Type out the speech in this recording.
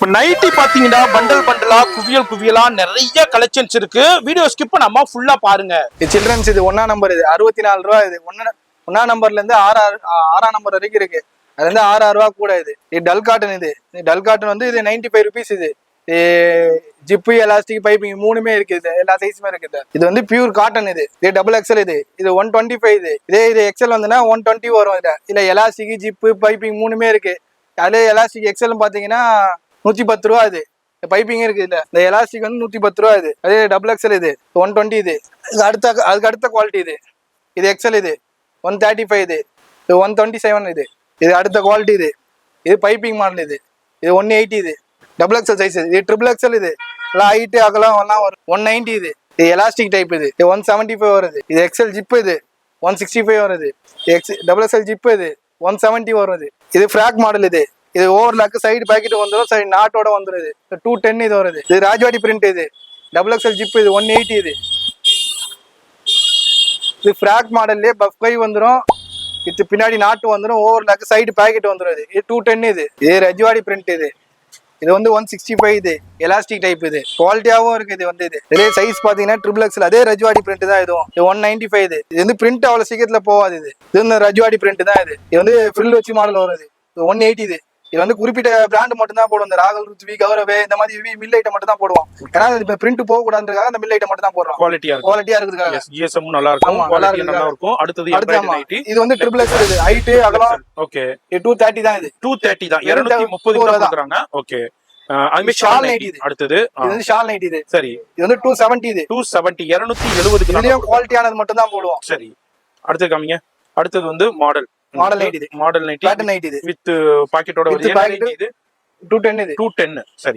இப்ப நைட்டி பாத்தீங்கன்னா பண்டல் பண்டலா குவியலா நிறைய கலெக்ஷன்ஸ் இருக்கு. வீடியோ ஸ்கிப் பண்ணாம ஃபுல்லா பாருங்க. இது சில்ட்ரன்ஸ், இது 1ஆம் நம்பர், இது 64 ரூபா. இது ஒன்னாம் நம்பர்ல இருந்து ஆறாம் நம்பர் வரைக்கும் இருக்கு. அதுல இருந்து 6 ரூபா கூட. இது டல் காட்டன். இது டல் காட்டன் வந்து இது 95 ருபீஸ். இது ஜிப்பு, எலாஸ்டிக், பைப்பிங் மூணுமே இருக்கு. இது எல்லா சைஸுமே இருக்கு. இது வந்து பியூர் காட்டன். இது டபுள் எக்ஸல். இது 125. இது எக்ஸல் வந்துன்னா 120 வரும். இதுல எலாஸ்டிக், ஜிப்பு, பைப்பிங் மூணுமே இருக்கு. அதே எலாஸ்டிக் எக்ஸல் பாத்தீங்கன்னா 110 ரூபா. இது பைப்பிங் இருக்கு. இல்ல இந்த எலாஸ்டிக் வந்து 110 ரூபா. அதே டபுள் எக்ஸல் இது 120. அதுக்கு அடுத்த குவாலிட்டி. இது எக்ஸல். இது 135. இது 127. இது அடுத்த குவாலிட்டி. இது பைப்பிங் மாடல். இது 180. இது டபுள் எக்ஸல் சைஸ். இது ட்ரிபிள் எக்ஸல். இது எல்லாம் ஹைட்டு அகலம் எல்லாம் வரும். 190. இது எலாஸ்டிக் டைப். இது 175 வருது. இது எக்ஸல் ஜிப். இது 165 வருது. Double XL zip. இது 170 வருது. இது ஃப்ராக் மாடல். இது ஓவர்லாக், சைடு பாக்கெட் வந்துடும், சைடு நாட்டோட வந்துடும். இது 210 இது வருது. இது ராஜ்வாடி பிரிண்ட். இது டபுள் எக்ஸல் ஜிப். இது 180. இது ஃப்ராக் மாடல்லே பஃப் கை வந்துடும். இது பின்னாடி நாட்டு வந்துடும், ஓவர்லாக், சைடு பாக்கெட் வந்துடும். இது 210. இது ராஜ்வாடி பிரிண்ட். இது வந்து 165. இது எலாஸ்டிக் டைப். இது குவாலிட்டியாவும் இருக்கு. இது வந்து இதே சைஸ் பாத்தீங்கன்னா ட்ரிபிள் எக்ஸல். அதே ரஜ்வாடி பிரிண்ட் தான். இதுவும் 195. இது வந்து பிரிண்ட் அவ்வளவு சீக்கிரத்துல போகாது. இது வந்து ரஜ்வாடி பிரிண்ட் தான். இது வந்து ஃப்ரில் வச்சு மாடல் வருது. 180. இது வந்து குறிப்பிட்ட பிராண்ட் மட்டும் தான் போடுவோம். இந்த ராகல், ருத்வி, கௌரவே இந்த மாதிரி மில் ஐட்டம் மட்டும் தான் போடுவோம். ஏன்னா இப்ப பிரிண்ட் போக கூடாதுக்காக அந்த மில் ஐட்டம் மட்டும் தான் போடுறோம். குவாலிட்டியா இருக்குதுக்காக. ஜிஎஸ்எம் நல்லா இருக்கும், நல்லா இருக்கும். அடுத்தது இது வந்து ட்ரிபிள் எக்ஸல். இது ஹைட் அகலம். ஓகே, 230 தான். இது 230 தான். 230 கொடுக்குறாங்க. ஓகே, அதுமே ஷால் நைட்டி. அடுத்தது இது வந்து ஷால் நைட்டி. இது சரி, இது வந்து 270. இது 270 270 இதுலயும் குவாலிட்டியானது மட்டும் தான் போடுவோம். சரி, அடுத்து காமிங்க. அடுத்தது வந்து model nighty. Model nighty with பாக்கெட்டோட வருது. இது 210. இது 210. சரி,